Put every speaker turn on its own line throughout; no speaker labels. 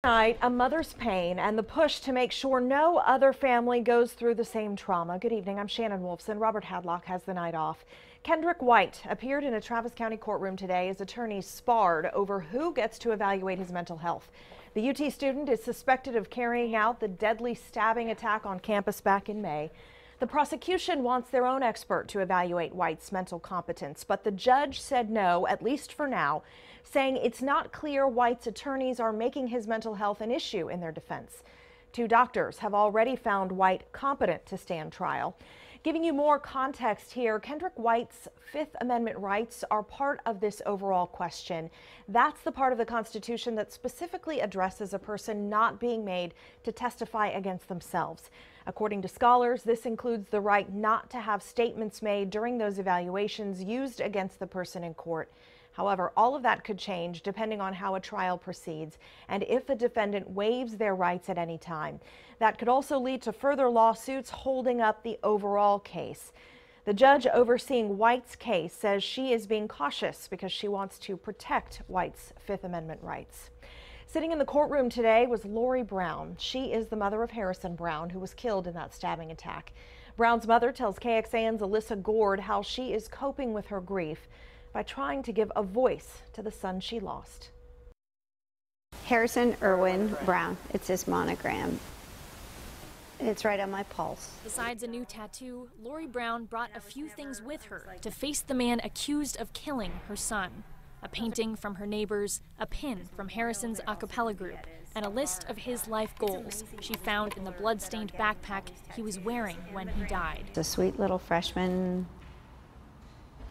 Tonight, a mother's pain and the push to make sure no other family goes through the same trauma. Good evening, I'm Shannon Wolfson. Robert Hadlock has the night off. Kendrick White appeared in a Travis County courtroom today as attorneys sparred over who gets to evaluate his mental health. The UT student is suspected of carrying out the deadly stabbing attack on campus back in May. The prosecution wants their own expert to evaluate White's mental competence, but the judge said no, at least for now, saying it's not clear White's attorneys are making his mental health an issue in their defense. Two doctors have already found White competent to stand trial. Giving you more context here, Kendrick White's Fifth Amendment rights are part of this overall question. That's the part of the Constitution that specifically addresses a person not being made to testify against themselves. According to scholars, this includes the right not to have statements made during those evaluations used against the person in court. However, all of that could change depending on how a trial proceeds and if a defendant waives their rights at any time. That could also lead to further lawsuits holding up the overall case. The judge overseeing White's case says she is being cautious because she wants to protect White's Fifth Amendment rights. Sitting in the courtroom today was Lori Brown. She is the mother of Harrison Brown, who was killed in that stabbing attack. Brown's mother tells KXAN's Alyssa Gord how she is coping with her grief by trying to give a voice to the son she lost.
Harrison Irwin Brown. It's his monogram. It's right on my pulse.
Besides a new tattoo, Lori Brown brought a few things with her to face the man accused of killing her son. A painting from her neighbors, a pin from Harrison's a cappella group, and a list of his life goals she found in the blood-stained backpack he was wearing when he died.
A sweet little freshman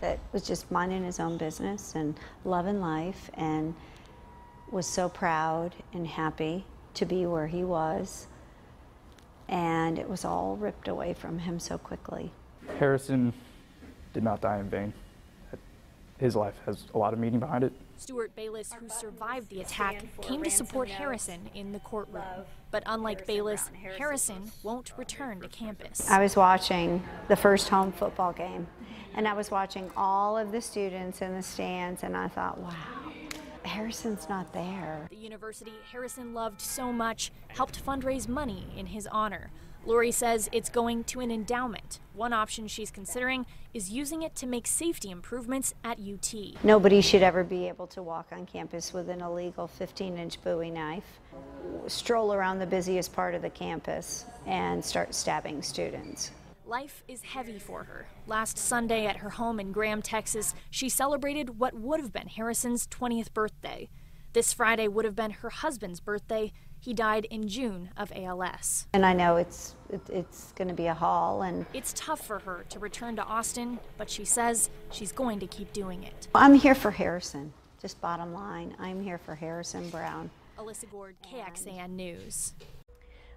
that was just minding his own business and loving life and was so proud and happy to be where he was. And it was all ripped away from him so quickly.
Harrison did not die in vain. His life has a lot of meaning behind it.
Stuart Bayless, who survived the attack, came to support Harrison in the courtroom. But unlike Bayless, Harrison won't return to campus.
I was watching the first home football game, and I was watching all of the students in the stands, and I thought, wow, Harrison's not there.
The university Harrison loved so much helped fundraise money in his honor. Lori says it's going to an endowment. One option she's considering is using it to make safety improvements at UT.
Nobody should ever be able to walk on campus with an illegal 15-inch Bowie knife, stroll around the busiest part of the campus, and start stabbing students.
Life is heavy for her. Last Sunday at her home in Graham, Texas, she celebrated what would have been Harrison's 20th birthday. This Friday would have been her husband's birthday. He died in June of ALS.
And I know it's going to be a haul. And
it's tough for her to return to Austin, but she says she's going to keep doing it.
I'm here for Harrison. Just bottom line, I'm here for Harrison Brown.
Alyssa Gord, KXAN News.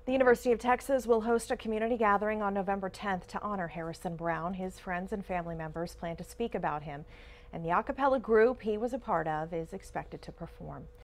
The University of Texas will host a community gathering on November 10th to honor Harrison Brown. His friends and family members plan to speak about him, and the a cappella group he was a part of is expected to perform.